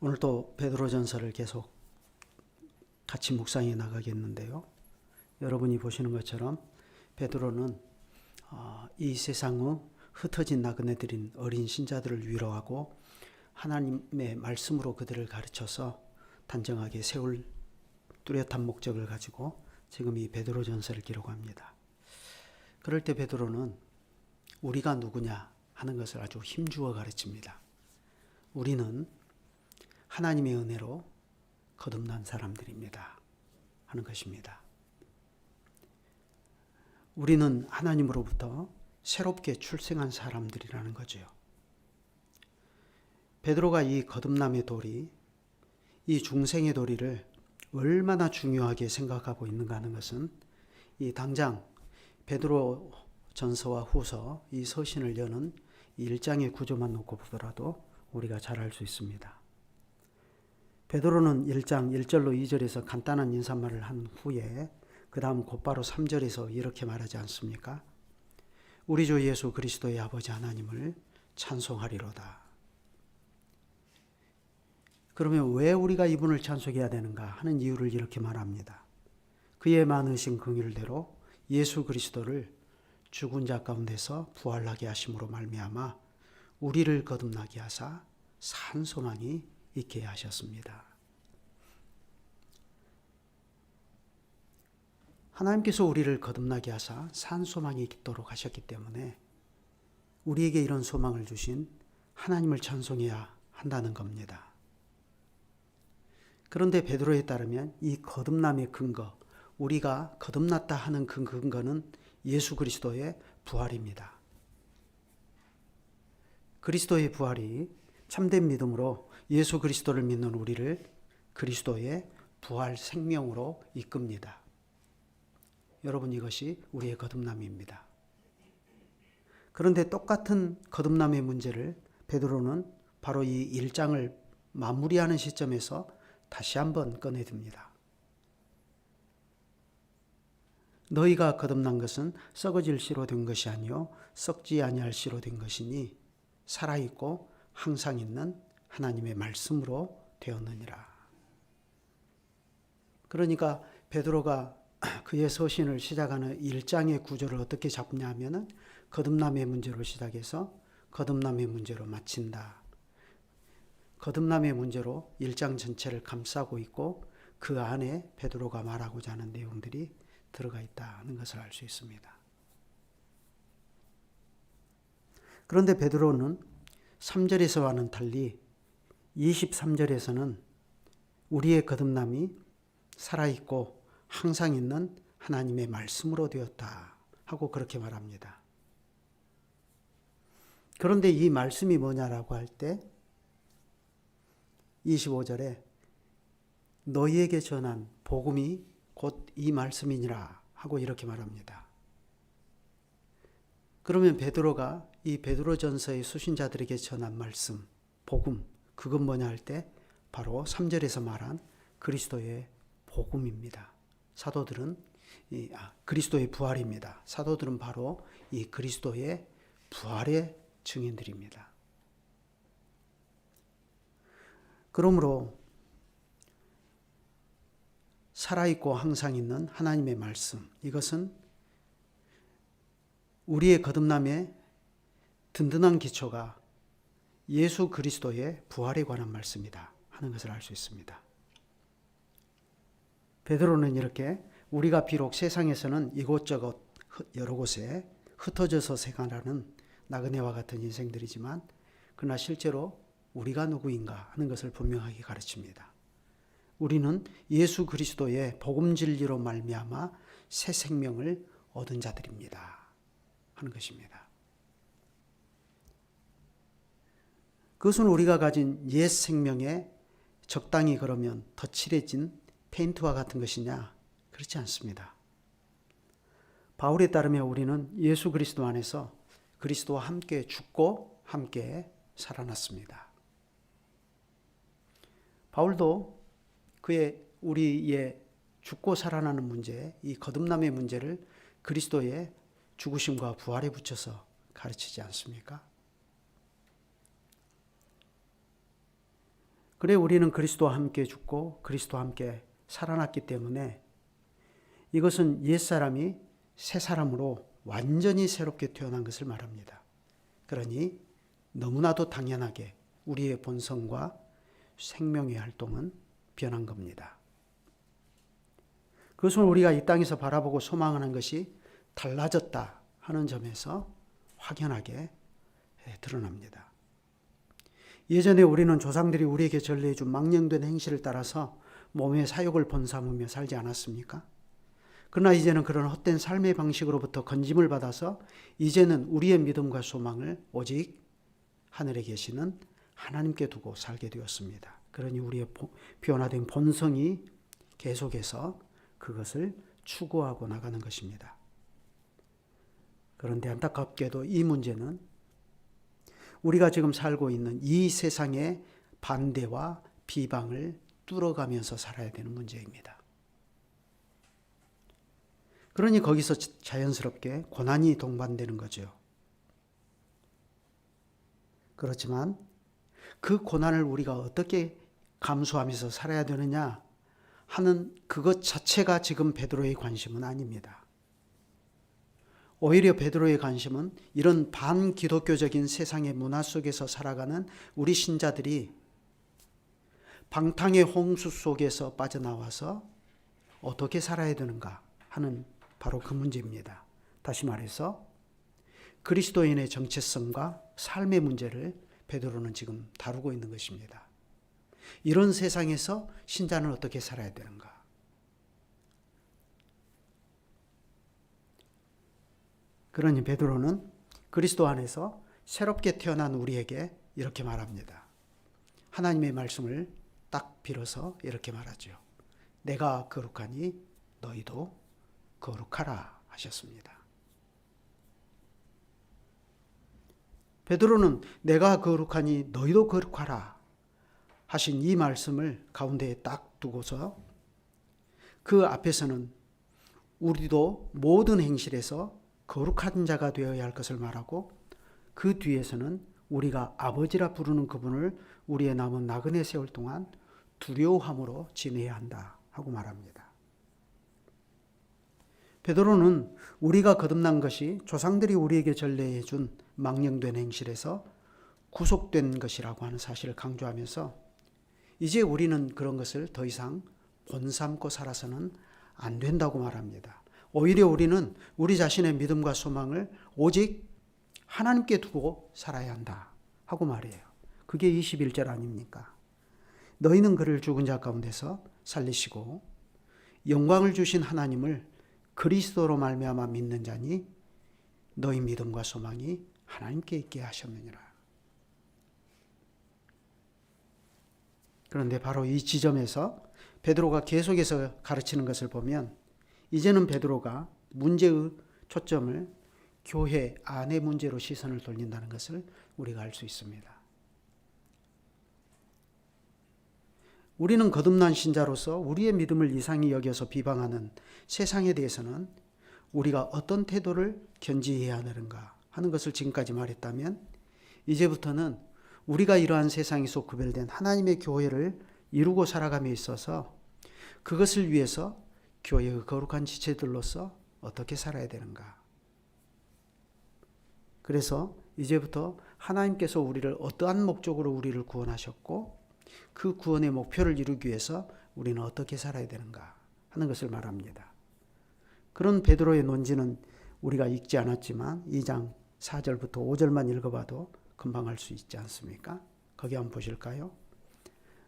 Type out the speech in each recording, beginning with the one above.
오늘도 베드로전서를 계속 같이 묵상해 나가겠는데요. 여러분이 보시는 것처럼 베드로는 이 세상의 흩어진 나그네들인 어린 신자들을 위로하고 하나님의 말씀으로 그들을 가르쳐서 단정하게 세울 뚜렷한 목적을 가지고 지금 이 베드로전서를 기록합니다. 그럴 때 베드로는 우리가 누구냐 하는 것을 아주 힘주어 가르칩니다. 우리는 하나님의 은혜로 거듭난 사람들입니다 하는 것입니다. 우리는 하나님으로부터 새롭게 출생한 사람들이라는 거죠. 베드로가 이 거듭남의 도리, 이 중생의 도리를 얼마나 중요하게 생각하고 있는가 하는 것은 이 당장 베드로 전서와 후서 이 서신을 여는 1장의 구조만 놓고 보더라도 우리가 잘 알 수 있습니다. 베드로는 1장 1절로 2절에서 간단한 인사말을 한 후에 그 다음 곧바로 3절에서 이렇게 말하지 않습니까? 우리 주 예수 그리스도의 아버지 하나님을 찬송하리로다. 그러면 왜 우리가 이분을 찬송해야 되는가 하는 이유를 이렇게 말합니다. 그의 많으신 긍휼대로 예수 그리스도를 죽은 자 가운데서 부활하게 하심으로 말미암아 우리를 거듭나게 하사 산 소망이 있게 하셨습니다. 하나님께서 우리를 거듭나게 하사 산 소망이 있도록 하셨기 때문에 우리에게 이런 소망을 주신 하나님을 찬송해야 한다는 겁니다. 그런데 베드로에 따르면 이 거듭남의 근거, 우리가 거듭났다 하는 그 근거는 예수 그리스도의 부활입니다. 그리스도의 부활이 참된 믿음으로 예수 그리스도를 믿는 우리를 그리스도의 부활 생명으로 이끕니다. 여러분, 이것이 우리의 거듭남입니다. 그런데 똑같은 거듭남의 문제를 베드로는 바로 이 1장을 마무리하는 시점에서 다시 한번 꺼내듭니다. 너희가 거듭난 것은 썩어질 씨로 된 것이 아니요 썩지 아니할 씨로 된 것이니 살아있고 항상 있는 하나님의 말씀으로 되었느니라. 그러니까 베드로가 그의 서신을 시작하는 1장의 구조를 어떻게 잡냐 하면은 거듭남의 문제로 시작해서 거듭남의 문제로 마친다. 거듭남의 문제로 1장 전체를 감싸고 있고 그 안에 베드로가 말하고자 하는 내용들이 들어가 있다는 것을 알 수 있습니다. 그런데 베드로는 3절에서와는 달리 23절에서는 우리의 거듭남이 살아있고 항상 있는 하나님의 말씀으로 되었다 하고 그렇게 말합니다. 그런데 이 말씀이 뭐냐라고 할 때 25절에 너희에게 전한 복음이 곧 이 말씀이니라 하고 이렇게 말합니다. 그러면 베드로가 이 베드로전서의 수신자들에게 전한 말씀, 복음, 그건 뭐냐 할 때 바로 3절에서 말한 그리스도의 복음입니다. 사도들은 그리스도의 부활입니다. 사도들은 바로 이 그리스도의 부활의 증인들입니다. 그러므로 살아있고 항상 있는 하나님의 말씀, 이것은 우리의 거듭남의 든든한 기초가 예수 그리스도의 부활에 관한 말씀이다 하는 것을 알 수 있습니다. 베드로는 이렇게 우리가 비록 세상에서는 이곳저곳 여러 곳에 흩어져서 생활하는 나그네와 같은 인생들이지만 그러나 실제로 우리가 누구인가 하는 것을 분명하게 가르칩니다. 우리는 예수 그리스도의 복음 진리로 말미암아 새 생명을 얻은 자들입니다 하는 것입니다. 그것은 우리가 가진 옛 생명에 적당히 그러면 더 칠해진 페인트와 같은 것이냐? 그렇지 않습니다. 바울에 따르면 우리는 예수 그리스도 안에서 그리스도와 함께 죽고 함께 살아났습니다. 바울도 우리의 죽고 살아나는 문제, 이 거듭남의 문제를 그리스도의 죽으심과 부활에 붙여서 가르치지 않습니까? 그래 우리는 그리스도와 함께 죽고 그리스도와 함께 살아났기 때문에 이것은 옛사람이 새 사람으로 완전히 새롭게 태어난 것을 말합니다. 그러니 너무나도 당연하게 우리의 본성과 생명의 활동은 변한 겁니다. 그것은 우리가 이 땅에서 바라보고 소망하는 것이 달라졌다 하는 점에서 확연하게 드러납니다. 예전에 우리는 조상들이 우리에게 전례해 준 망령된 행실을 따라서 몸의 사욕을 본삼으며 살지 않았습니까? 그러나 이제는 그런 헛된 삶의 방식으로부터 건짐을 받아서 이제는 우리의 믿음과 소망을 오직 하늘에 계시는 하나님께 두고 살게 되었습니다. 그러니 우리의 변화된 본성이 계속해서 그것을 추구하고 나가는 것입니다. 그런데 안타깝게도 이 문제는 우리가 지금 살고 있는 이 세상의 반대와 비방을 뚫어가면서 살아야 되는 문제입니다. 그러니 거기서 자연스럽게 고난이 동반되는 거죠. 그렇지만 그 고난을 우리가 어떻게 감수하면서 살아야 되느냐 하는 그것 자체가 지금 베드로의 관심은 아닙니다. 오히려 베드로의 관심은 이런 반기독교적인 세상의 문화 속에서 살아가는 우리 신자들이 방탕의 홍수 속에서 빠져나와서 어떻게 살아야 되는가 하는 바로 그 문제입니다. 다시 말해서 그리스도인의 정체성과 삶의 문제를 베드로는 지금 다루고 있는 것입니다. 이런 세상에서 신자는 어떻게 살아야 되는가? 그러니 베드로는 그리스도 안에서 새롭게 태어난 우리에게 이렇게 말합니다. 하나님의 말씀을 딱 빌어서 이렇게 말하죠. 내가 거룩하니 너희도 거룩하라 하셨습니다. 베드로는 내가 거룩하니 너희도 거룩하라 하신 이 말씀을 가운데에 딱 두고서 그 앞에서는 우리도 모든 행실에서 거룩한 자가 되어야 할 것을 말하고 그 뒤에서는 우리가 아버지라 부르는 그분을 우리의 남은 나그네 세월 동안 두려워함으로 지내야 한다 하고 말합니다. 베드로는 우리가 거듭난 것이 조상들이 우리에게 전례해 준 망령된 행실에서 구속된 것이라고 하는 사실을 강조하면서 이제 우리는 그런 것을 더 이상 본삼고 살아서는 안 된다고 말합니다. 오히려 우리는 우리 자신의 믿음과 소망을 오직 하나님께 두고 살아야 한다 하고 말해요. 그게 21절 아닙니까? 너희는 그를 죽은 자 가운데서 살리시고 영광을 주신 하나님을 그리스도로 말미암아 믿는 자니 너희 믿음과 소망이 하나님께 있게 하셨느니라. 그런데 바로 이 지점에서 베드로가 계속해서 가르치는 것을 보면 이제는 베드로가 문제의 초점을 교회 안의 문제로 시선을 돌린다는 것을 우리가 알 수 있습니다. 우리는 거듭난 신자로서 우리의 믿음을 이상히 여겨서 비방하는 세상에 대해서는 우리가 어떤 태도를 견지해야 하는가 하는 것을 지금까지 말했다면 이제부터는 우리가 이러한 세상에서 구별된 하나님의 교회를 이루고 살아감에 있어서 그것을 위해서 교회의 거룩한 지체들로서 어떻게 살아야 되는가. 그래서 이제부터 하나님께서 우리를 어떠한 목적으로 우리를 구원하셨고 그 구원의 목표를 이루기 위해서 우리는 어떻게 살아야 되는가 하는 것을 말합니다. 그런 베드로의 논지는 우리가 읽지 않았지만 2장 4절부터 5절만 읽어봐도 금방 알 수 있지 않습니까? 거기 한번 보실까요?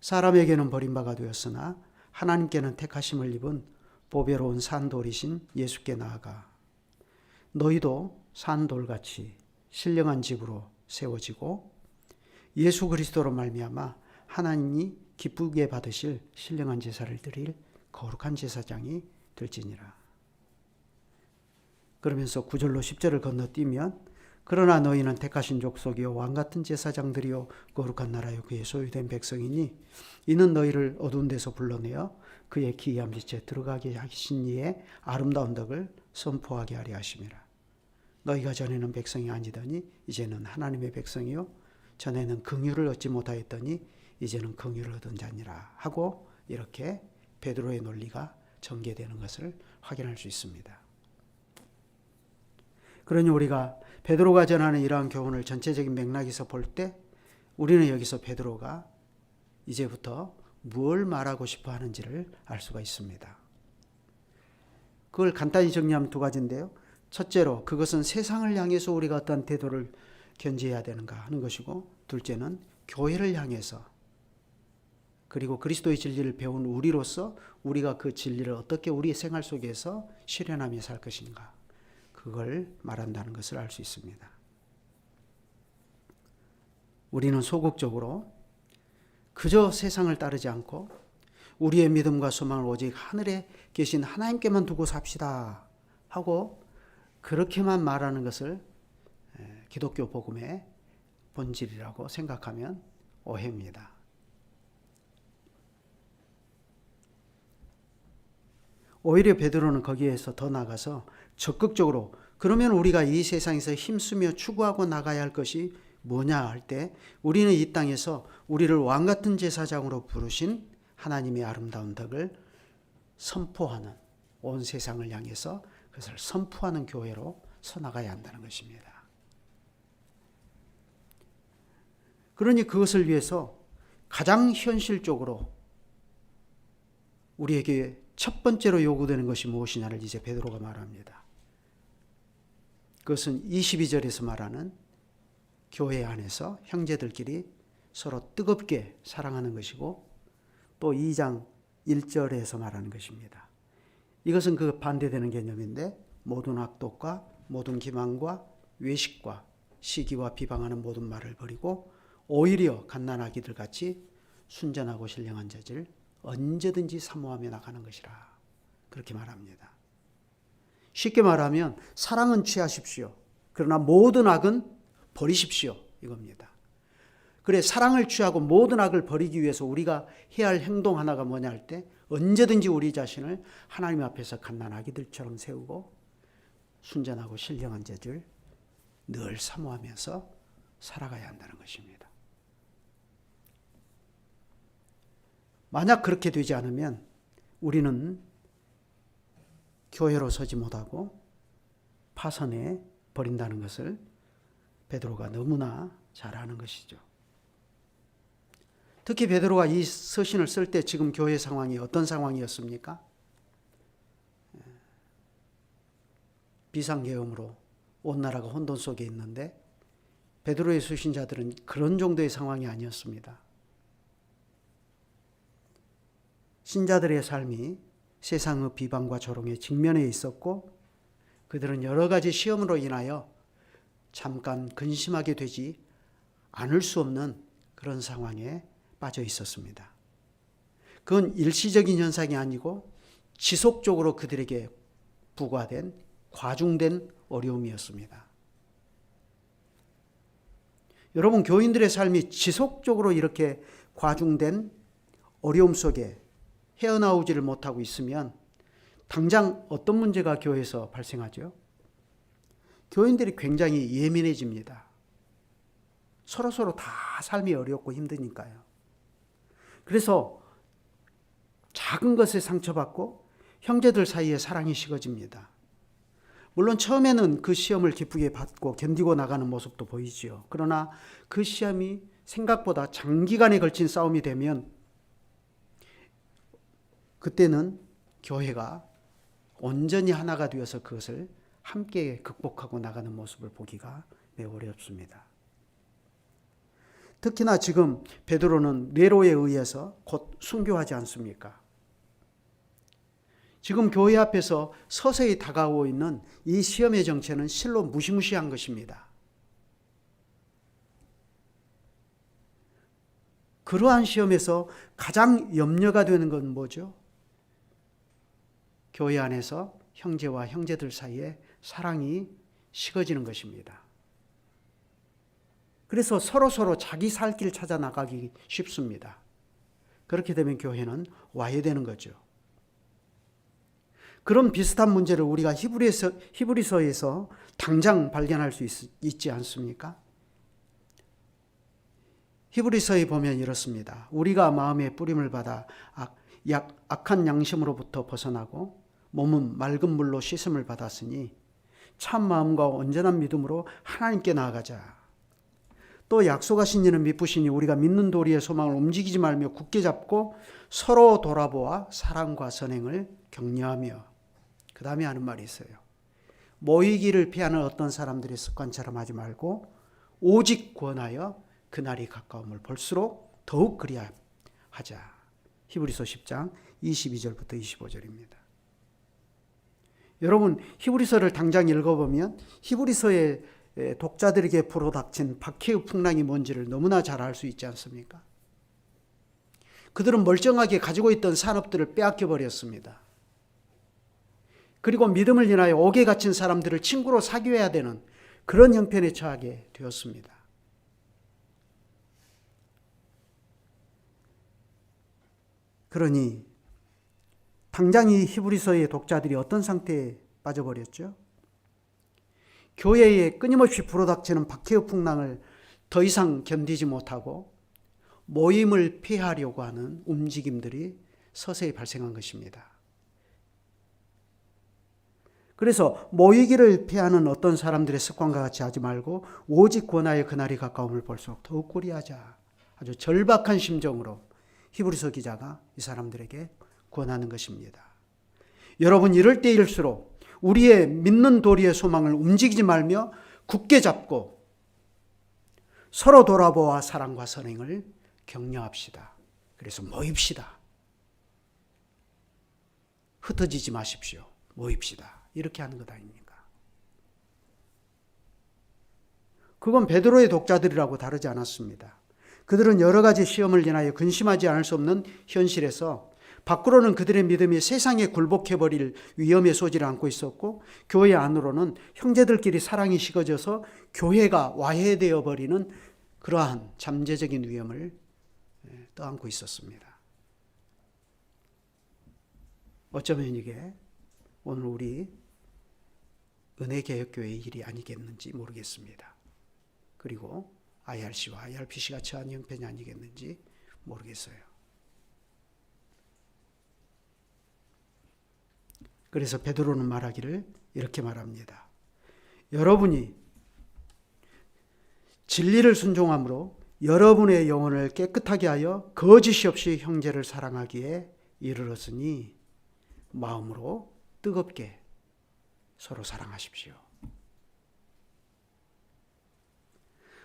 사람에게는 버림바가 되었으나 하나님께는 택하심을 입은 보배로운 산돌이신 예수께 나아가 너희도 산돌같이 신령한 집으로 세워지고 예수 그리스도로 말미암아 하나님이 기쁘게 받으실 신령한 제사를 드릴 거룩한 제사장이 될지니라. 그러면서 9절로 10절을 건너뛰면 그러나 너희는 택하신 족속이요 왕같은 제사장들이요 거룩한 나라요 그의 소유된 백성이니 이는 너희를 어두운 데서 불러내어 그의 기이한 빛에 들어가게 하신 이의 아름다운 덕을 선포하게 하려 하심이라. 너희가 전에는 백성이 아니더니 이제는 하나님의 백성이요 전에는 긍휼을 얻지 못하였더니 이제는 긍휼을 얻은 자니라 하고 이렇게 베드로의 논리가 전개되는 것을 확인할 수 있습니다. 그러니 우리가 베드로가 전하는 이러한 교훈을 전체적인 맥락에서 볼 때 우리는 여기서 베드로가 이제부터 뭘 말하고 싶어 하는지를 알 수가 있습니다. 그걸 간단히 정리하면 두 가지인데요. 첫째로 그것은 세상을 향해서 우리가 어떤 태도를 견지해야 되는가 하는 것이고, 둘째는 교회를 향해서, 그리고 그리스도의 진리를 배운 우리로서 우리가 그 진리를 어떻게 우리의 생활 속에서 실현하며 살 것인가, 그걸 말한다는 것을 알 수 있습니다. 우리는 소극적으로 그저 세상을 따르지 않고 우리의 믿음과 소망을 오직 하늘에 계신 하나님께만 두고 삽시다 하고 그렇게만 말하는 것을 기독교 복음의 본질이라고 생각하면 오해입니다. 오히려 베드로는 거기에서 더 나가서 적극적으로 그러면 우리가 이 세상에서 힘쓰며 추구하고 나가야 할 것이 뭐냐 할 때 우리는 이 땅에서 우리를 왕같은 제사장으로 부르신 하나님의 아름다운 덕을 선포하는, 온 세상을 향해서 그것을 선포하는 교회로 서나가야 한다는 것입니다. 그러니 그것을 위해서 가장 현실적으로 우리에게 첫 번째로 요구되는 것이 무엇이냐를 이제 베드로가 말합니다. 그것은 22절에서 말하는 교회 안에서 형제들끼리 서로 뜨겁게 사랑하는 것이고, 또 2장 1절에서 말하는 것입니다. 이것은 그 반대되는 개념인데, 모든 악독과 모든 기만과 외식과 시기와 비방하는 모든 말을 버리고 오히려 갓난아기들 같이 순전하고 신령한 자질 언제든지 사모하며 나가는 것이라, 그렇게 말합니다. 쉽게 말하면 사랑은 취하십시오. 그러나 모든 악은 버리십시오, 이겁니다. 그래, 사랑을 취하고 모든 악을 버리기 위해서 우리가 해야 할 행동 하나가 뭐냐 할 때 언제든지 우리 자신을 하나님 앞에서 갓난아기들처럼 세우고 순전하고 신령한 자질 늘 사모하면서 살아가야 한다는 것입니다. 만약 그렇게 되지 않으면 우리는 교회로 서지 못하고 파선해 버린다는 것을 베드로가 너무나 잘 아는 것이죠. 특히 베드로가 이 서신을 쓸 때 지금 교회 상황이 어떤 상황이었습니까? 비상계엄으로 온 나라가 혼돈 속에 있는데 베드로의 수신자들은 그런 정도의 상황이 아니었습니다. 신자들의 삶이 세상의 비방과 조롱에 직면해 있었고, 그들은 여러 가지 시험으로 인하여 잠깐 근심하게 되지 않을 수 없는 그런 상황에 빠져 있었습니다. 그건 일시적인 현상이 아니고 지속적으로 그들에게 부과된 과중된 어려움이었습니다. 여러분, 교인들의 삶이 지속적으로 이렇게 과중된 어려움 속에 헤어나오지를 못하고 있으면 당장 어떤 문제가 교회에서 발생하죠? 교인들이 굉장히 예민해집니다. 서로 다 삶이 어렵고 힘드니까요. 그래서 작은 것에 상처받고 형제들 사이에 사랑이 식어집니다. 물론 처음에는 그 시험을 기쁘게 받고 견디고 나가는 모습도 보이지요. 그러나 그 시험이 생각보다 장기간에 걸친 싸움이 되면 그때는 교회가 온전히 하나가 되어서 그것을 함께 극복하고 나가는 모습을 보기가 매우 어렵습니다. 특히나 지금 베드로는 네로에 의해서 곧 순교하지 않습니까? 지금 교회 앞에서 서서히 다가오고 있는 이 시험의 정체는 실로 무시무시한 것입니다. 그러한 시험에서 가장 염려가 되는 건 뭐죠? 교회 안에서 형제와 형제들 사이에 사랑이 식어지는 것입니다. 그래서 서로 자기 살 길 찾아 나가기 쉽습니다. 그렇게 되면 교회는 와해되는 거죠. 그런 비슷한 문제를 우리가 히브리서에서 당장 발견할 수 있지 않습니까? 히브리서에 보면 이렇습니다. 우리가 마음의 뿌림을 받아 악한 양심으로부터 벗어나고 몸은 맑은 물로 씻음을 받았으니 참 마음과 온전한 믿음으로 하나님께 나아가자. 또 약속하신 이는 미쁘시니 우리가 믿는 도리의 소망을 움직이지 말며 굳게 잡고 서로 돌아보아 사랑과 선행을 격려하며. 그 다음에 하는 말이 있어요. 모이기를 피하는 어떤 사람들의 습관처럼 하지 말고 오직 권하여 그날이 가까움을 볼수록 더욱 그리하자. 히브리서 10장 22절부터 25절입니다. 여러분, 히브리서를 당장 읽어보면 히브리서의 독자들에게 불어닥친 박해의 풍랑이 뭔지를 너무나 잘 알 수 있지 않습니까? 그들은 멀쩡하게 가지고 있던 산업들을 빼앗겨 버렸습니다. 그리고 믿음을 인하여 옥에 갇힌 사람들을 친구로 사귀어야 되는 그런 형편에 처하게 되었습니다. 그러니 당장 이 히브리서의 독자들이 어떤 상태에 빠져버렸죠? 교회에 끊임없이 불어닥치는 박해의 풍랑을 더 이상 견디지 못하고 모임을 피하려고 하는 움직임들이 서서히 발생한 것입니다. 그래서 모이기를 피하는 어떤 사람들의 습관과 같이 하지 말고 오직 권하여 그날이 가까움을 볼수록 더욱 꾸리하자. 아주 절박한 심정으로 히브리서 기자가 이 사람들에게 권하는 것입니다. 여러분, 이럴 때일수록 우리의 믿는 도리의 소망을 움직이지 말며 굳게 잡고 서로 돌아보아 사랑과 선행을 격려합시다. 그래서 모입시다. 흩어지지 마십시오. 모입시다. 이렇게 하는 것 아닙니까? 그건 베드로의 독자들이라고 다르지 않았습니다. 그들은 여러 가지 시험을 인하여 근심하지 않을 수 없는 현실에서 밖으로는 그들의 믿음이 세상에 굴복해버릴 위험의 소지를 안고 있었고 교회 안으로는 형제들끼리 사랑이 식어져서 교회가 와해되어 버리는 그러한 잠재적인 위험을 떠안고 있었습니다. 어쩌면 이게 오늘 우리 은혜개혁교회의 일이 아니겠는지 모르겠습니다. 그리고 IRC와 IRPC가 처한 형편이 아니겠는지 모르겠어요. 그래서 베드로는 말하기를 이렇게 말합니다. 여러분이 진리를 순종함으로 여러분의 영혼을 깨끗하게 하여 거짓이 없이 형제를 사랑하기에 이르렀으니 마음으로 뜨겁게 서로 사랑하십시오.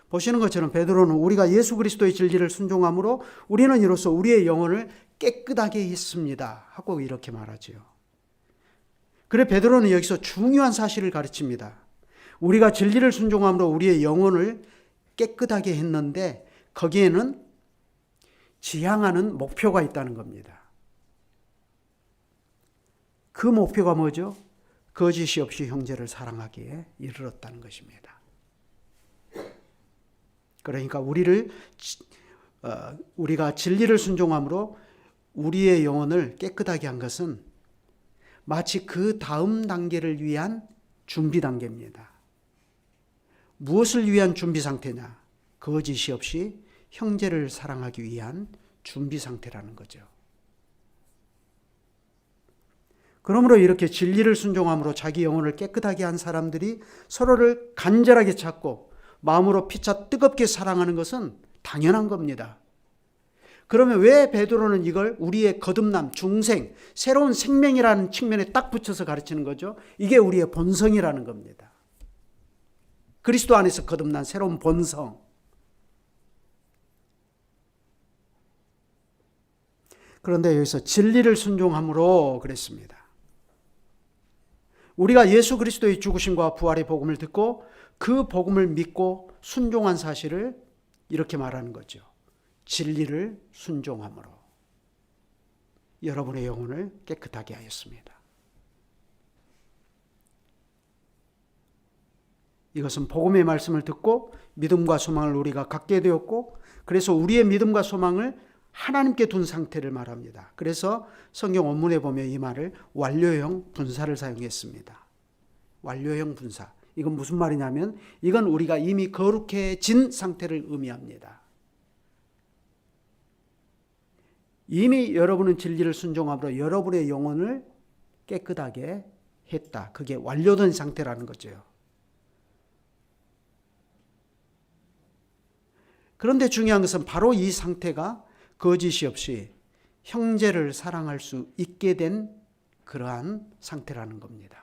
보시는 것처럼 베드로는 우리가 예수 그리스도의 진리를 순종함으로 우리는 이로써 우리의 영혼을 깨끗하게 했습니다 하고 이렇게 말하지요. 그래 베드로는 여기서 중요한 사실을 가르칩니다. 우리가 진리를 순종함으로 우리의 영혼을 깨끗하게 했는데 거기에는 지향하는 목표가 있다는 겁니다. 그 목표가 뭐죠? 거짓이 없이 형제를 사랑하기에 이르렀다는 것입니다. 그러니까 우리가 진리를 순종함으로 우리의 영혼을 깨끗하게 한 것은 마치 그 다음 단계를 위한 준비 단계입니다. 무엇을 위한 준비 상태냐? 거짓이 없이 형제를 사랑하기 위한 준비 상태라는 거죠. 그러므로 이렇게 진리를 순종함으로 자기 영혼을 깨끗하게 한 사람들이 서로를 간절하게 찾고 마음으로 피차 뜨겁게 사랑하는 것은 당연한 겁니다. 그러면 왜 베드로는 이걸 우리의 거듭남, 중생, 새로운 생명이라는 측면에 딱 붙여서 가르치는 거죠? 이게 우리의 본성이라는 겁니다. 그리스도 안에서 거듭난 새로운 본성. 그런데 여기서 진리를 순종함으로 그랬습니다. 우리가 예수 그리스도의 죽으심과 부활의 복음을 듣고 그 복음을 믿고 순종한 사실을 이렇게 말하는 거죠. 진리를 순종함으로 여러분의 영혼을 깨끗하게 하였습니다. 이것은 복음의 말씀을 듣고 믿음과 소망을 우리가 갖게 되었고 그래서 우리의 믿음과 소망을 하나님께 둔 상태를 말합니다. 그래서 성경 원문에 보면 이 말을 완료형 분사를 사용했습니다. 완료형 분사. 이건 무슨 말이냐면 이건 우리가 이미 거룩해진 상태를 의미합니다. 이미 여러분은 진리를 순종함으로 여러분의 영혼을 깨끗하게 했다. 그게 완료된 상태라는 거죠. 그런데 중요한 것은 바로 이 상태가 거짓이 없이 형제를 사랑할 수 있게 된 그러한 상태라는 겁니다.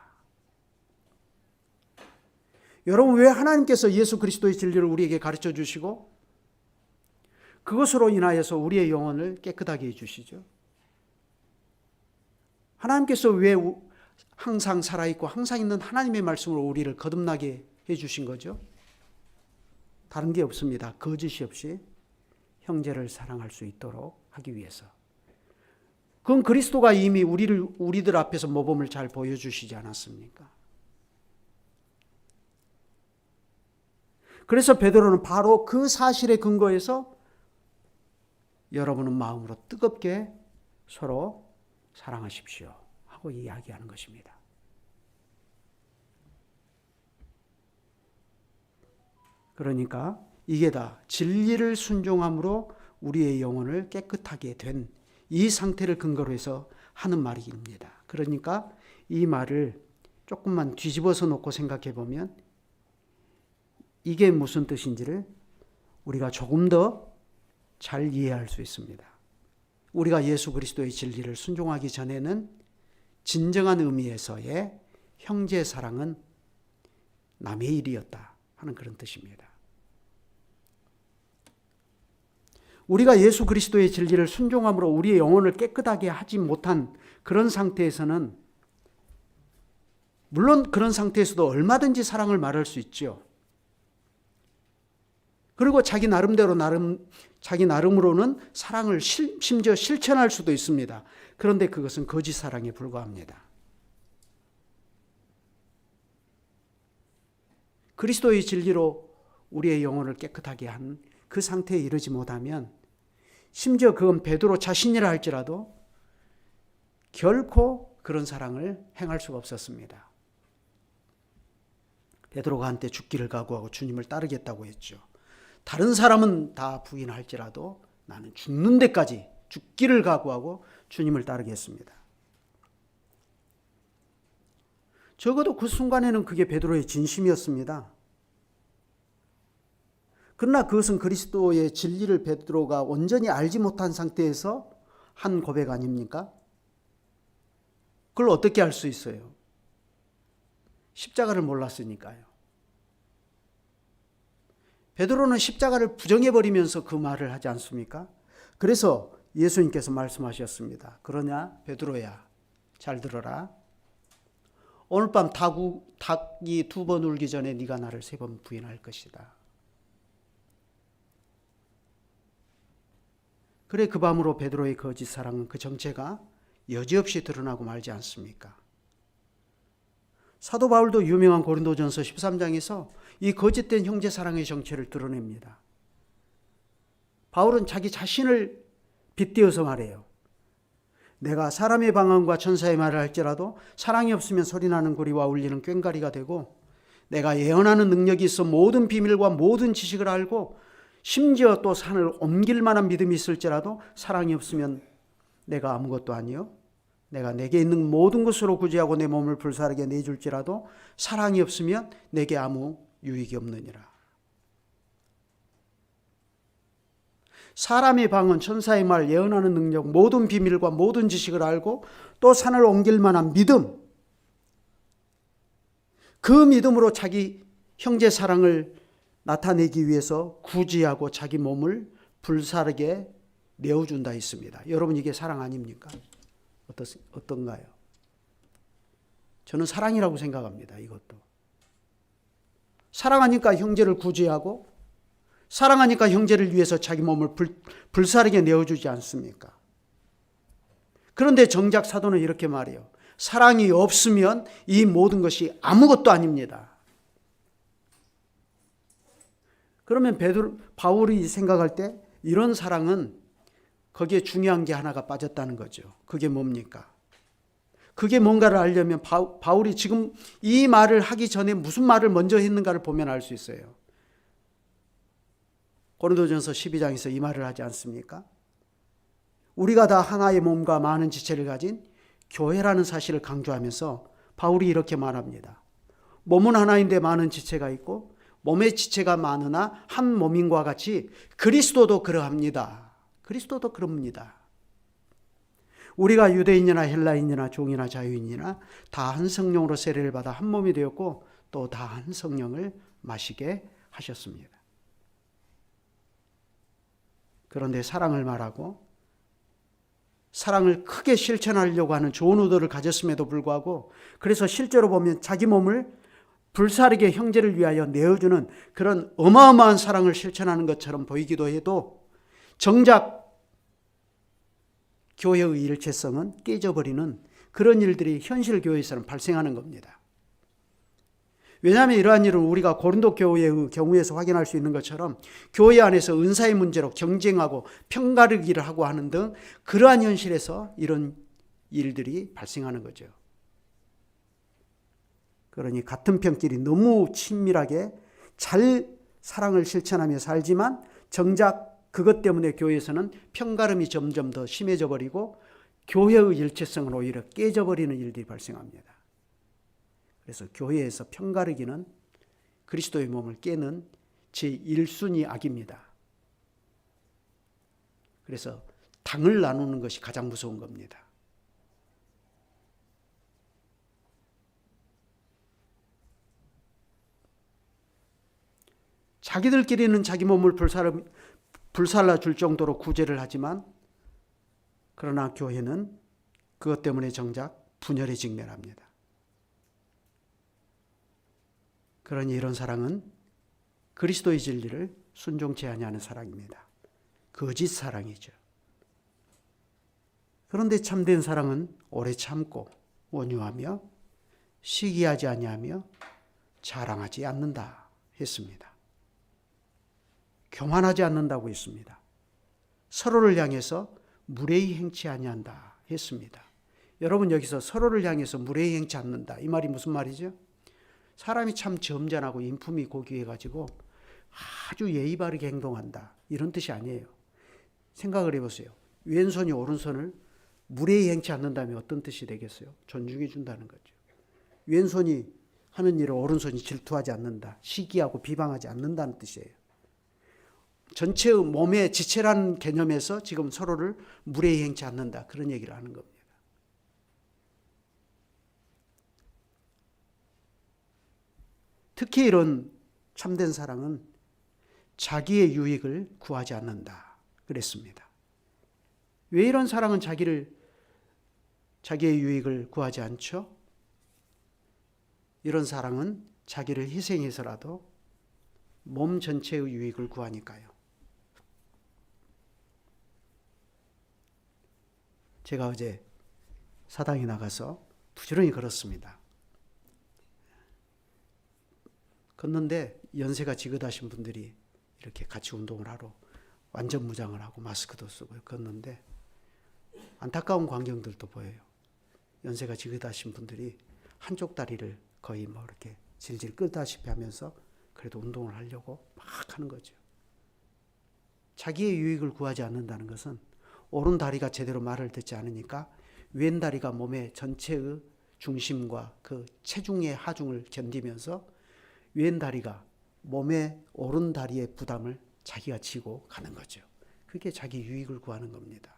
여러분, 왜 하나님께서 예수 그리스도의 진리를 우리에게 가르쳐 주시고 그것으로 인하여서 우리의 영혼을 깨끗하게 해주시죠? 하나님께서 왜 항상 살아있고 항상 있는 하나님의 말씀으로 우리를 거듭나게 해주신 거죠? 다른 게 없습니다. 거짓이 없이 형제를 사랑할 수 있도록 하기 위해서. 그건 그리스도가 이미 우리들 앞에서 모범을 잘 보여주시지 않았습니까? 그래서 베드로는 바로 그 사실에 근거해서 여러분은 마음으로 뜨겁게 서로 사랑하십시오 하고 이야기하는 것입니다. 그러니까 이게 다 진리를 순종함으로 우리의 영혼을 깨끗하게 된 이 상태를 근거로 해서 하는 말입니다. 그러니까 이 말을 조금만 뒤집어서 놓고 생각해 보면 이게 무슨 뜻인지를 우리가 조금 더 잘 이해할 수 있습니다. 우리가 예수 그리스도의 진리를 순종하기 전에는 진정한 의미에서의 형제 사랑은 남의 일이었다 하는 그런 뜻입니다. 우리가 예수 그리스도의 진리를 순종함으로 우리의 영혼을 깨끗하게 하지 못한 그런 상태에서는 물론 그런 상태에서도 얼마든지 사랑을 말할 수 있죠. 그리고 자기 나름으로는 사랑을 심지어 실천할 수도 있습니다. 그런데 그것은 거짓 사랑에 불과합니다. 그리스도의 진리로 우리의 영혼을 깨끗하게 한 그 상태에 이르지 못하면 심지어 그건 베드로 자신이라 할지라도 결코 그런 사랑을 행할 수가 없었습니다. 베드로가 한때 죽기를 각오하고 주님을 따르겠다고 했죠. 다른 사람은 다 부인할지라도 나는 죽는 데까지 죽기를 각오하고 주님을 따르겠습니다. 적어도 그 순간에는 그게 베드로의 진심이었습니다. 그러나 그것은 그리스도의 진리를 베드로가 온전히 알지 못한 상태에서 한 고백 아닙니까? 그걸 어떻게 알 수 있어요? 십자가를 몰랐으니까요. 베드로는 십자가를 부정해버리면서 그 말을 하지 않습니까? 그래서 예수님께서 말씀하셨습니다. 그러냐 베드로야, 잘 들어라. 오늘 밤 닭이 2번 울기 전에 네가 나를 3번 부인할 것이다. 그래 그 밤으로 베드로의 거짓 사랑은 그 정체가 여지없이 드러나고 말지 않습니까? 사도 바울도 유명한 고린도전서 13장에서 이 거짓된 형제 사랑의 정체를 드러냅니다. 바울은 자기 자신을 빗대어서 말해요. 내가 사람의 방언과 천사의 말을 할지라도 사랑이 없으면 소리나는 고리와 울리는 꽹과리가 되고 내가 예언하는 능력이 있어 모든 비밀과 모든 지식을 알고 심지어 또 산을 옮길 만한 믿음이 있을지라도 사랑이 없으면 내가 아무것도 아니요 내가 내게 있는 모든 것으로 구제하고 내 몸을 불사르게 내줄지라도 사랑이 없으면 내게 아무 유익이 없느니라. 사람의 방언, 천사의 말, 예언하는 능력, 모든 비밀과 모든 지식을 알고 또 산을 옮길 만한 믿음, 그 믿음으로 자기 형제 사랑을 나타내기 위해서 구제하고 자기 몸을 불사르게 내어준다 했습니다. 여러분 이게 사랑 아닙니까? 어떤가요? 저는 사랑이라고 생각합니다. 이것도. 사랑하니까 형제를 구제하고 사랑하니까 형제를 위해서 자기 몸을 불사르게 내어주지 않습니까? 그런데 정작 사도는 이렇게 말해요. 사랑이 없으면 이 모든 것이 아무것도 아닙니다. 그러면 바울이 생각할 때 이런 사랑은 거기에 중요한 게 하나가 빠졌다는 거죠. 그게 뭡니까? 그게 뭔가를 알려면 바울이 지금 이 말을 하기 전에 무슨 말을 먼저 했는가를 보면 알 수 있어요. 고린도전서 12장에서 이 말을 하지 않습니까? 우리가 다 하나의 몸과 많은 지체를 가진 교회라는 사실을 강조하면서 바울이 이렇게 말합니다. 몸은 하나인데 많은 지체가 있고 몸의 지체가 많으나 한 몸인과 같이 그리스도도 그러합니다. 그리스도도 그럽니다. 우리가 유대인이나 헬라인이나 종이나 자유인이나 다 한 성령으로 세례를 받아 한 몸이 되었고 또 다 한 성령을 마시게 하셨습니다. 그런데 사랑을 말하고 사랑을 크게 실천하려고 하는 좋은 의도를 가졌음에도 불구하고 그래서 실제로 보면 자기 몸을 불사르게 형제를 위하여 내어주는 그런 어마어마한 사랑을 실천하는 것처럼 보이기도 해도 정작 교회의 일체성은 깨져버리는 그런 일들이 현실 교회에서는 발생하는 겁니다. 왜냐하면 이러한 일은 우리가 고린도 교회의 경우에서 확인할 수 있는 것처럼 교회 안에서 은사의 문제로 경쟁하고 편가르기를 하고 하는 등 그러한 현실에서 이런 일들이 발생하는 거죠. 그러니 같은 편끼리 너무 친밀하게 잘 사랑을 실천하며 살지만 정작 그것 때문에 교회에서는 편가름이 점점 더 심해져 버리고 교회의 일체성은 오히려 깨져버리는 일들이 발생합니다. 그래서 교회에서 편가르기는 그리스도의 몸을 깨는 제1순위 악입니다. 그래서 당을 나누는 것이 가장 무서운 겁니다. 자기들끼리는 자기 몸을 불살라 줄 정도로 구제를 하지만 그러나 교회는 그것 때문에 정작 분열에 직면합니다. 그러니 이런 사랑은 그리스도의 진리를 순종치 아니하는 사랑입니다. 거짓 사랑이죠. 그런데 참된 사랑은 오래 참고 온유하며 시기하지 아니하며 자랑하지 않는다 했습니다. 교만하지 않는다고 했습니다. 서로를 향해서 무례히 행치 아니한다 했습니다. 여러분 여기서 서로를 향해서 무례히 행치 않는다 이 말이 무슨 말이죠? 사람이 참 점잖하고 인품이 고귀해가지고 아주 예의 바르게 행동한다 이런 뜻이 아니에요. 생각을 해보세요. 왼손이 오른손을 무례히 행치 않는다면 어떤 뜻이 되겠어요? 존중해 준다는 거죠. 왼손이 하는 일을 오른손이 질투하지 않는다, 시기하고 비방하지 않는다는 뜻이에요. 전체의 몸의 지체라는 개념에서 지금 서로를 무례히 행치 않는다 그런 얘기를 하는 겁니다. 특히 이런 참된 사랑은 자기의 유익을 구하지 않는다 그랬습니다. 왜 이런 사랑은 자기의 유익을 구하지 않죠? 이런 사랑은 자기를 희생해서라도 몸 전체의 유익을 구하니까요. 제가 어제 사당에 나가서 부지런히 걸었습니다. 걷는데 연세가 지긋하신 분들이 이렇게 같이 운동을 하러 완전 무장을 하고 마스크도 쓰고 걷는데 안타까운 광경들도 보여요. 연세가 지긋하신 분들이 한쪽 다리를 거의 뭐 이렇게 질질 끌다시피 하면서 그래도 운동을 하려고 막 하는 거죠. 자기의 유익을 구하지 않는다는 것은 오른 다리가 제대로 말을 듣지 않으니까 왼 다리가 몸의 전체의 중심과 그 체중의 하중을 견디면서 왼 다리가 몸의 오른 다리의 부담을 자기가 지고 가는 거죠. 그게 자기 유익을 구하는 겁니다.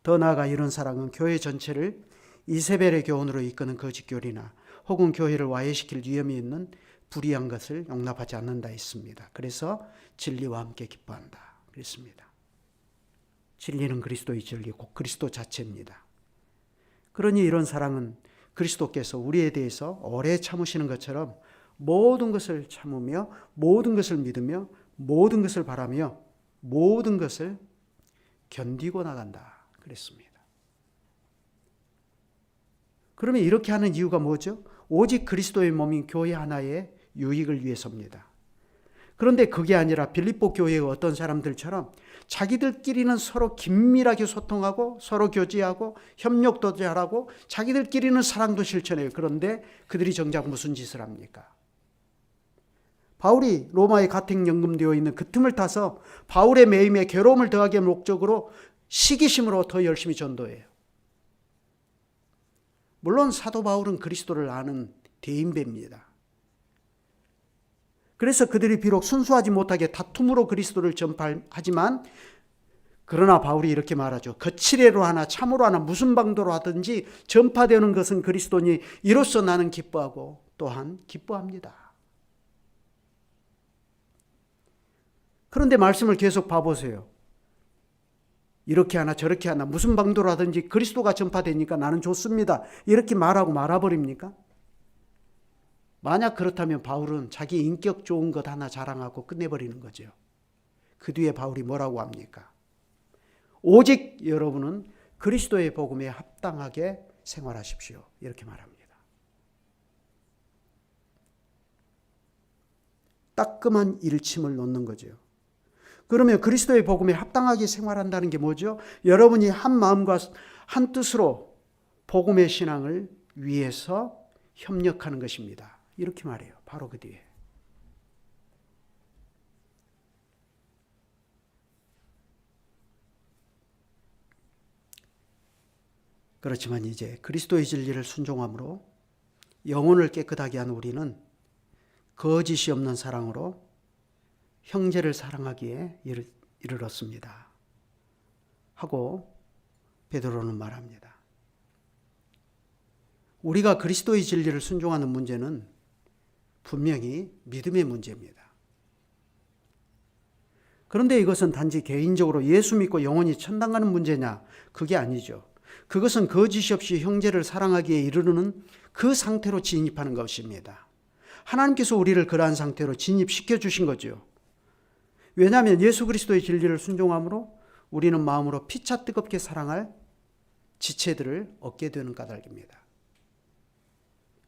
더 나아가 이런 사랑은 교회 전체를 이세벨의 교훈으로 이끄는 거짓교리나 혹은 교회를 와해시킬 위험이 있는 불의한 것을 용납하지 않는다 했습니다. 그래서 진리와 함께 기뻐한다 그랬습니다. 진리는 그리스도의 진리, 곧 그리스도 자체입니다. 그러니 이런 사랑은 그리스도께서 우리에 대해서 오래 참으시는 것처럼 모든 것을 참으며 모든 것을 믿으며 모든 것을 바라며 모든 것을 견디고 나간다 그랬습니다. 그러면 이렇게 하는 이유가 뭐죠? 오직 그리스도의 몸인 교회 하나의 유익을 위해서입니다. 그런데 그게 아니라 빌립보 교회의 어떤 사람들처럼 자기들끼리는 서로 긴밀하게 소통하고 서로 교제하고 협력도 잘하고 자기들끼리는 사랑도 실천해요. 그런데 그들이 정작 무슨 짓을 합니까? 바울이 로마에 가택연금되어 있는 그 틈을 타서 바울의 매임에 괴로움을 더하기 목적으로 시기심으로 더 열심히 전도해요. 물론 사도 바울은 그리스도를 아는 대인배입니다. 그래서 그들이 비록 순수하지 못하게 다툼으로 그리스도를 전파하지만, 그러나 바울이 이렇게 말하죠. 거칠애로 하나 참으로 하나 무슨 방도로 하든지 전파되는 것은 그리스도니 이로써 나는 기뻐하고 또한 기뻐합니다. 그런데 말씀을 계속 봐보세요. 이렇게 하나 저렇게 하나 무슨 방도로 하든지 그리스도가 전파되니까 나는 좋습니다. 이렇게 말하고 말아버립니까? 만약 그렇다면 바울은 자기 인격 좋은 것 하나 자랑하고 끝내버리는 거죠. 그 뒤에 바울이 뭐라고 합니까? 오직 여러분은 그리스도의 복음에 합당하게 생활하십시오. 이렇게 말합니다. 따끔한 일침을 놓는 거죠. 그러면 그리스도의 복음에 합당하게 생활한다는 게 뭐죠? 여러분이 한 마음과 한 뜻으로 복음의 신앙을 위해서 협력하는 것입니다. 이렇게 말해요. 바로 그 뒤에. 그렇지만 이제 그리스도의 진리를 순종함으로 영혼을 깨끗하게 한 우리는 거짓이 없는 사랑으로 형제를 사랑하기에 이르렀습니다. 하고 베드로는 말합니다. 우리가 그리스도의 진리를 순종하는 문제는 분명히 믿음의 문제입니다. 그런데 이것은 단지 개인적으로 예수 믿고 영원히 천당 가는 문제냐? 그게 아니죠. 그것은 거짓이 없이 형제를 사랑하기에 이르는 그 상태로 진입하는 것입니다. 하나님께서 우리를 그러한 상태로 진입시켜 주신 거죠. 왜냐하면 예수 그리스도의 진리를 순종함으로 우리는 마음으로 피차 뜨겁게 사랑할 지체들을 얻게 되는 까닭입니다.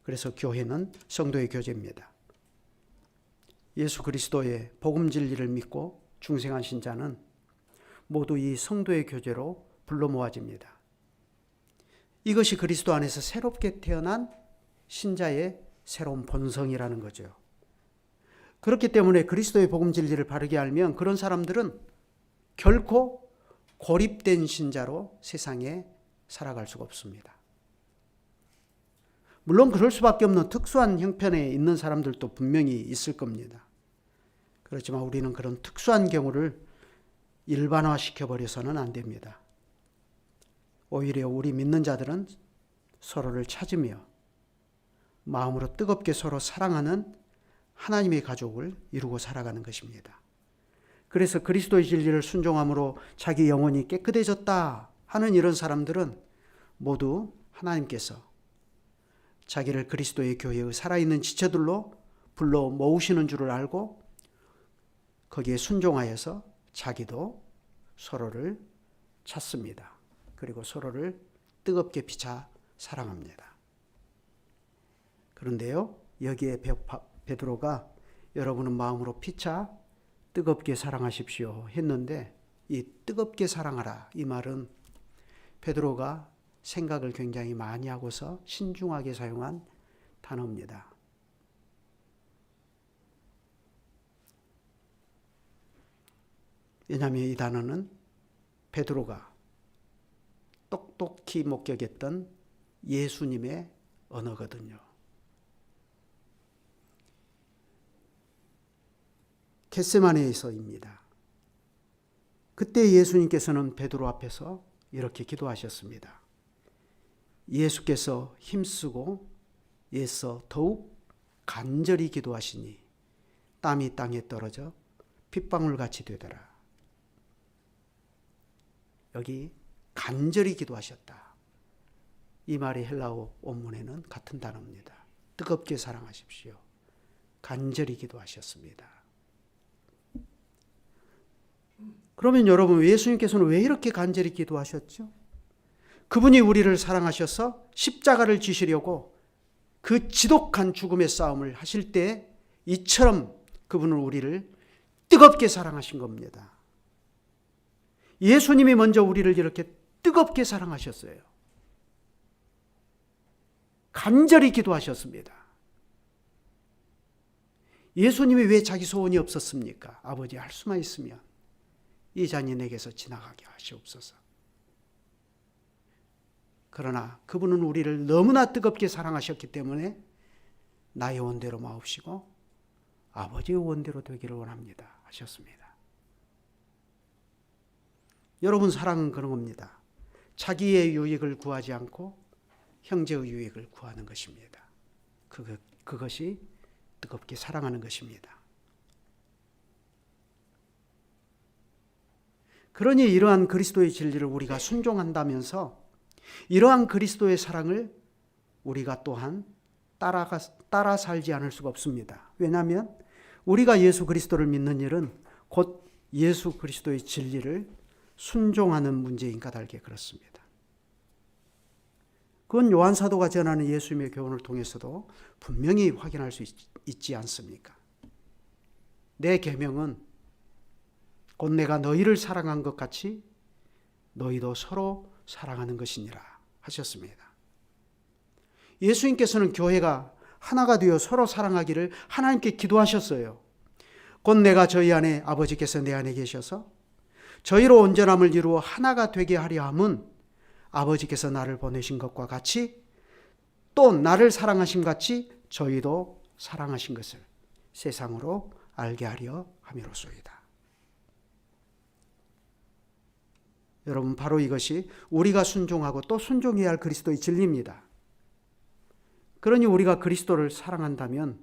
그래서 교회는 성도의 교제입니다. 예수 그리스도의 복음 진리를 믿고 중생한 신자는 모두 이 성도의 교제로 불러 모아집니다. 이것이 그리스도 안에서 새롭게 태어난 신자의 새로운 본성이라는 거죠. 그렇기 때문에 그리스도의 복음 진리를 바르게 알면 그런 사람들은 결코 고립된 신자로 세상에 살아갈 수가 없습니다. 물론 그럴 수밖에 없는 특수한 형편에 있는 사람들도 분명히 있을 겁니다. 그렇지만 우리는 그런 특수한 경우를 일반화시켜버려서는 안 됩니다. 오히려 우리 믿는 자들은 서로를 찾으며 마음으로 뜨겁게 서로 사랑하는 하나님의 가족을 이루고 살아가는 것입니다. 그래서 그리스도의 진리를 순종함으로 자기 영혼이 깨끗해졌다 하는 이런 사람들은 모두 하나님께서 자기를 그리스도의 교회의 살아있는 지체들로 불러 모으시는 줄을 알고 거기에 순종하여서 자기도 서로를 찾습니다. 그리고 서로를 뜨겁게 피차 사랑합니다. 그런데요, 여기에 베드로가 여러분은 마음으로 피차 뜨겁게 사랑하십시오 했는데, 이 뜨겁게 사랑하라 이 말은 베드로가 생각을 굉장히 많이 하고서 신중하게 사용한 단어입니다. 왜냐하면 이 단어는 베드로가 똑똑히 목격했던 예수님의 언어거든요. 겟세마네에서입니다. 그때 예수님께서는 베드로 앞에서 이렇게 기도하셨습니다. 예수께서 힘쓰고 애써 더욱 간절히 기도하시니 땀이 땅에 떨어져 핏방울같이 되더라. 여기 간절히 기도하셨다. 이 말이 헬라어 원문에는 같은 단어입니다. 뜨겁게 사랑하십시오. 간절히 기도하셨습니다. 그러면 여러분, 예수님께서는 왜 이렇게 간절히 기도하셨죠? 그분이 우리를 사랑하셔서 십자가를 지시려고 그 지독한 죽음의 싸움을 하실 때 이처럼 그분은 우리를 뜨겁게 사랑하신 겁니다. 예수님이 먼저 우리를 이렇게 뜨겁게 사랑하셨어요. 간절히 기도하셨습니다. 예수님이 왜 자기 소원이 없었습니까? 아버지, 할 수만 있으면 이 잔이 내게서 지나가게 하시옵소서. 그러나 그분은 우리를 너무나 뜨겁게 사랑하셨기 때문에 나의 원대로 마옵시고 아버지의 원대로 되기를 원합니다 하셨습니다. 여러분, 사랑은 그런 겁니다. 자기의 유익을 구하지 않고 형제의 유익을 구하는 것입니다. 그것이 뜨겁게 사랑하는 것입니다. 그러니 이러한 그리스도의 진리를 우리가 순종한다면서 이러한 그리스도의 사랑을 우리가 또한 따라 살지 않을 수가 없습니다. 왜냐하면 우리가 예수 그리스도를 믿는 일은 곧 예수 그리스도의 진리를 순종하는 문제인 까닭에 그렇습니다. 그건 요한 사도가 전하는 예수님의 교훈을 통해서도 분명히 확인할 수 있지 않습니까? 내 계명은 곧 내가 너희를 사랑한 것 같이 너희도 서로 사랑하는 것이니라 하셨습니다. 예수님께서는 교회가 하나가 되어 서로 사랑하기를 하나님께 기도하셨어요. 곧 내가 저희 안에 아버지께서 내 안에 계셔서 저희로 온전함을 이루어 하나가 되게 하려 함은 아버지께서 나를 보내신 것과 같이 또 나를 사랑하심 같이 저희도 사랑하신 것을 세상으로 알게 하려 함이로소이다. 여러분, 바로 이것이 우리가 순종하고 또 순종해야 할 그리스도의 진리입니다. 그러니 우리가 그리스도를 사랑한다면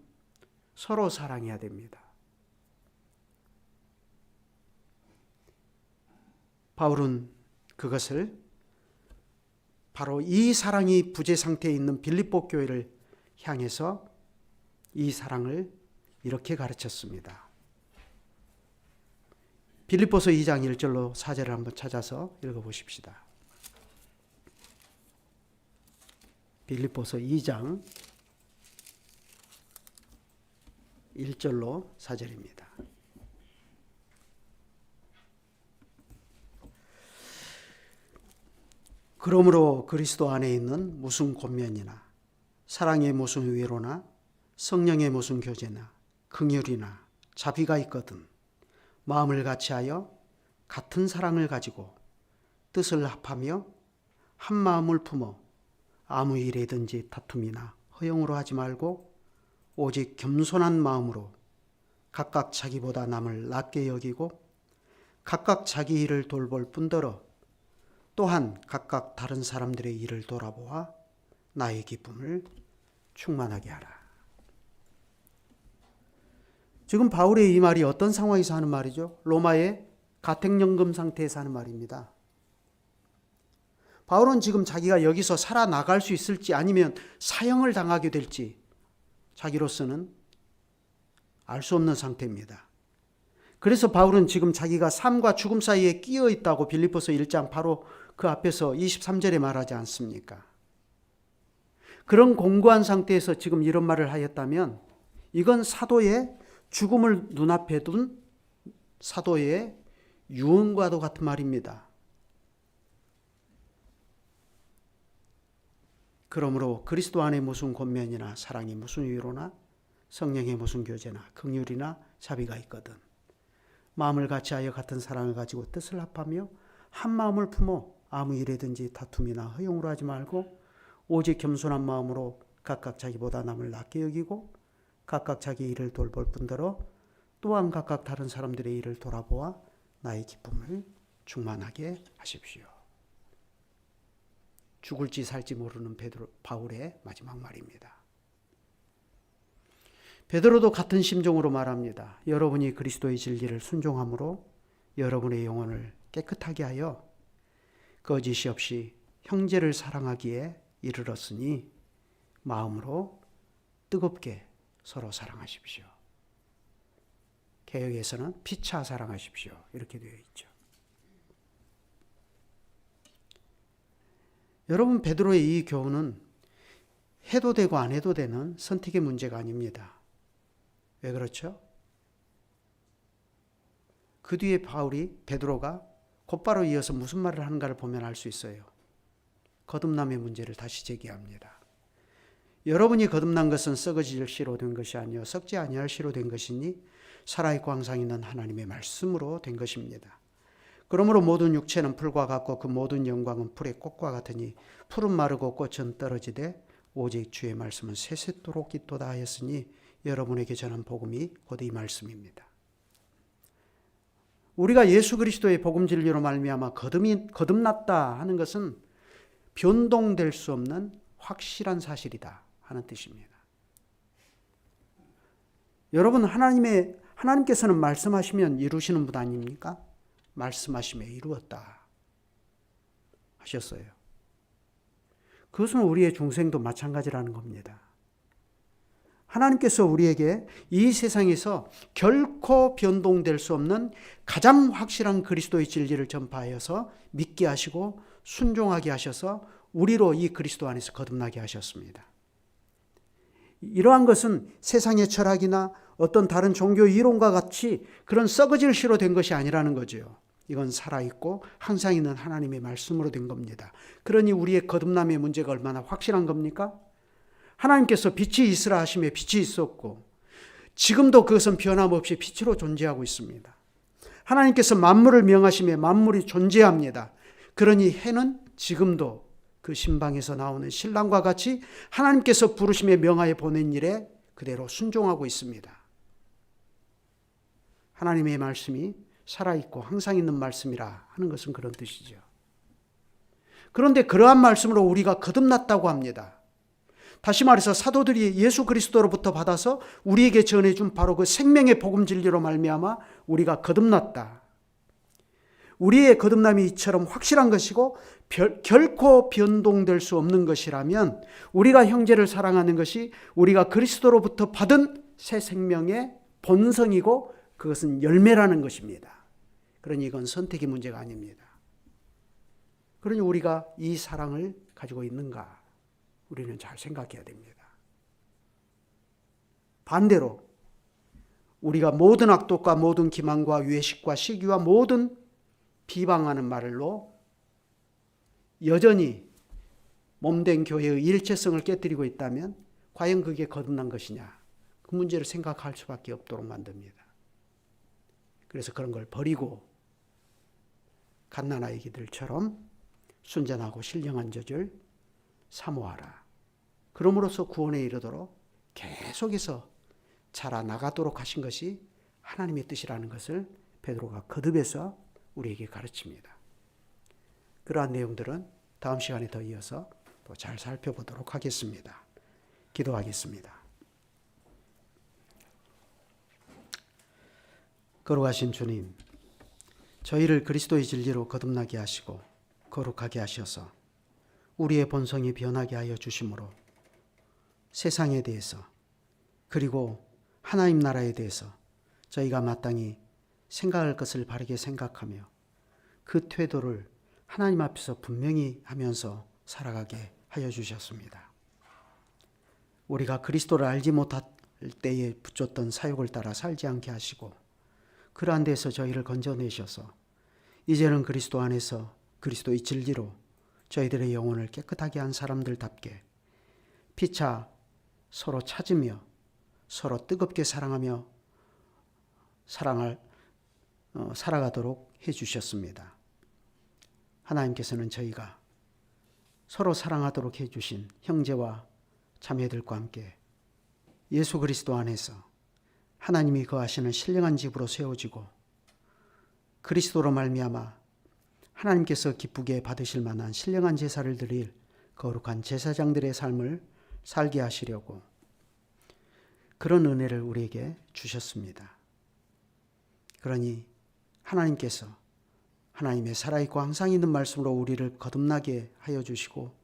서로 사랑해야 됩니다. 바울은 그것을 바로 이 사랑이 부재 상태에 있는 빌립보 교회를 향해서 이 사랑을 이렇게 가르쳤습니다. 빌립보서 2장 1절로 4절을 한번 찾아서 읽어보십시다. 빌립보서 2장 1절로 4절입니다. 그러므로 그리스도 안에 있는 무슨 권면이나 사랑의 무슨 위로나 성령의 무슨 교제나 긍휼이나 자비가 있거든 마음을 같이하여 같은 사랑을 가지고 뜻을 합하며 한 마음을 품어 아무 일이든지 다툼이나 허용으로 하지 말고 오직 겸손한 마음으로 각각 자기보다 남을 낮게 여기고 각각 자기 일을 돌볼 뿐더러 또한 각각 다른 사람들의 일을 돌아보아 나의 기쁨을 충만하게 하라. 지금 바울의 이 말이 어떤 상황에서 하는 말이죠? 로마의 가택연금 상태에서 하는 말입니다. 바울은 지금 자기가 여기서 살아나갈 수 있을지 아니면 사형을 당하게 될지 자기로서는 알 수 없는 상태입니다. 그래서 바울은 지금 자기가 삶과 죽음 사이에 끼어 있다고 빌립보서 1장 바로 그 앞에서 23절에 말하지 않습니까? 그런 공고한 상태에서 지금 이런 말을 하였다면 이건 사도의 죽음을 눈앞에 둔 사도의 유언과도 같은 말입니다. 그러므로 그리스도 안에 무슨 권면이나 사랑이 무슨 위로나 성령의 무슨 교제나 긍휼이나 자비가 있거든 마음을 같이하여 같은 사랑을 가지고 뜻을 합하며 한 마음을 품어 아무 일이든지 다툼이나 허용으로 하지 말고 오직 겸손한 마음으로 각각 자기보다 남을 낮게 여기고 각각 자기 일을 돌볼 뿐더러 또한 각각 다른 사람들의 일을 돌아보아 나의 기쁨을 충만하게 하십시오. 죽을지 살지 모르는 바울의 마지막 말입니다. 베드로도 같은 심정으로 말합니다. 여러분이 그리스도의 진리를 순종함으로 여러분의 영혼을 깨끗하게 하여 거짓이 없이 형제를 사랑하기에 이르렀으니 마음으로 뜨겁게 서로 사랑하십시오. 개역에서는 피차 사랑하십시오. 이렇게 되어 있죠. 여러분, 베드로의 이 교훈은 해도 되고 안 해도 되는 선택의 문제가 아닙니다. 왜 그렇죠? 그 뒤에 베드로가 곧바로 이어서 무슨 말을 하는가를 보면 알 수 있어요. 거듭남의 문제를 다시 제기합니다. 여러분이 거듭난 것은 썩어질 씨로 된 것이 아니요 썩지 아니할 씨로 된 것이니 살아있고 항상 있는 하나님의 말씀으로 된 것입니다. 그러므로 모든 육체는 풀과 같고 그 모든 영광은 풀의 꽃과 같으니 풀은 마르고 꽃은 떨어지되 오직 주의 말씀은 세세토록 있도다 하였으니 여러분에게 전한 복음이 곧 이 말씀입니다. 우리가 예수 그리스도의 복음 진리로 말미암아 거듭났다 하는 것은 변동될 수 없는 확실한 사실이다 하는 뜻입니다. 여러분, 하나님께서는 말씀하시면 이루시는 분 아닙니까? 말씀하시며 이루었다 하셨어요. 그것은 우리의 중생도 마찬가지라는 겁니다. 하나님께서 우리에게 이 세상에서 결코 변동될 수 없는 가장 확실한 그리스도의 진리를 전파하여서 믿게 하시고 순종하게 하셔서 우리로 이 그리스도 안에서 거듭나게 하셨습니다. 이러한 것은 세상의 철학이나 어떤 다른 종교 이론과 같이 그런 썩어질 씨로 된 것이 아니라는 거죠. 이건 살아있고 항상 있는 하나님의 말씀으로 된 겁니다. 그러니 우리의 거듭남의 문제가 얼마나 확실한 겁니까? 하나님께서 빛이 있으라 하시며 빛이 있었고 지금도 그것은 변함없이 빛으로 존재하고 있습니다. 하나님께서 만물을 명하시며 만물이 존재합니다. 그러니 해는 지금도 그 신방에서 나오는 신랑과 같이 하나님께서 부르심에 명하여 보낸 일에 그대로 순종하고 있습니다. 하나님의 말씀이 살아있고 항상 있는 말씀이라 하는 것은 그런 뜻이죠. 그런데 그러한 말씀으로 우리가 거듭났다고 합니다. 다시 말해서 사도들이 예수 그리스도로부터 받아서 우리에게 전해준 바로 그 생명의 복음 진리로 말미암아 우리가 거듭났다. 우리의 거듭남이 이처럼 확실한 것이고 결코 변동될 수 없는 것이라면 우리가 형제를 사랑하는 것이 우리가 그리스도로부터 받은 새 생명의 본성이고 그것은 열매라는 것입니다. 그러니 이건 선택의 문제가 아닙니다. 그러니 우리가 이 사랑을 가지고 있는가? 우리는 잘 생각해야 됩니다. 반대로 우리가 모든 악독과 모든 기만과 외식과 시기와 모든 비방하는 말로 여전히 몸된 교회의 일체성을 깨뜨리고 있다면 과연 그게 거듭난 것이냐? 그 문제를 생각할 수밖에 없도록 만듭니다. 그래서 그런 걸 버리고 갓난아이들처럼 순전하고 신령한 젖을 사모하라. 그럼으로써 구원에 이르도록 계속해서 자라나가도록 하신 것이 하나님의 뜻이라는 것을 베드로가 거듭해서 우리에게 가르칩니다. 그러한 내용들은 다음 시간에 더 이어서 또 잘 살펴보도록 하겠습니다. 기도하겠습니다. 거룩하신 주님, 저희를 그리스도의 진리로 거듭나게 하시고 거룩하게 하셔서 우리의 본성이 변하게 하여 주심으로 세상에 대해서 그리고 하나님 나라에 대해서 저희가 마땅히 생각할 것을 바르게 생각하며 그 태도를 하나님 앞에서 분명히 하면서 살아가게 하여 주셨습니다. 우리가 그리스도를 알지 못할 때에 붙였던 사욕을 따라 살지 않게 하시고 그러한 데서 저희를 건져내셔서 이제는 그리스도 안에서 그리스도의 진리로 저희들의 영혼을 깨끗하게 한 사람들답게 피차 서로 찾으며 서로 뜨겁게 사랑하며 살아가도록 해주셨습니다. 하나님께서는 저희가 서로 사랑하도록 해주신 형제와 자매들과 함께 예수 그리스도 안에서 하나님이 거하시는 신령한 집으로 세워지고 그리스도로 말미암아 하나님께서 기쁘게 받으실 만한 신령한 제사를 드릴 거룩한 제사장들의 삶을 살게 하시려고 그런 은혜를 우리에게 주셨습니다. 그러니 하나님께서 하나님의 살아있고 항상 있는 말씀으로 우리를 거듭나게 하여 주시고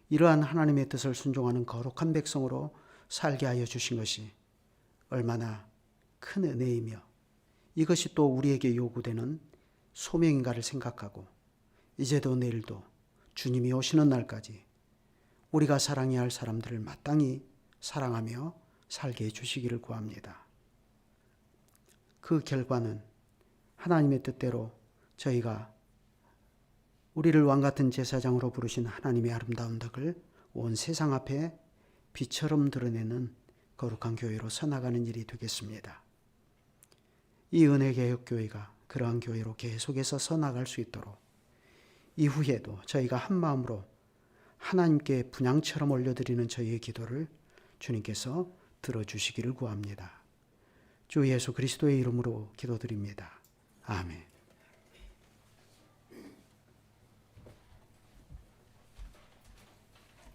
이러한 하나님의 뜻을 순종하는 거룩한 백성으로 살게 하여 주신 것이 얼마나 큰 은혜이며 이것이 또 우리에게 요구되는 소명인가를 생각하고 이제도 내일도 주님이 오시는 날까지 우리가 사랑해야 할 사람들을 마땅히 사랑하며 살게 해주시기를 구합니다. 그 결과는 하나님의 뜻대로 저희가 우리를 왕같은 제사장으로 부르신 하나님의 아름다운 덕을 온 세상 앞에 빛처럼 드러내는 거룩한 교회로 서나가는 일이 되겠습니다. 이 은혜개혁교회가 그러한 교회로 계속해서 서나갈 수 있도록 이후에도 저희가 한 마음으로 하나님께 분향처럼 올려드리는 저희의 기도를 주님께서 들어주시기를 구합니다. 주 예수 그리스도의 이름으로 기도드립니다. 아멘.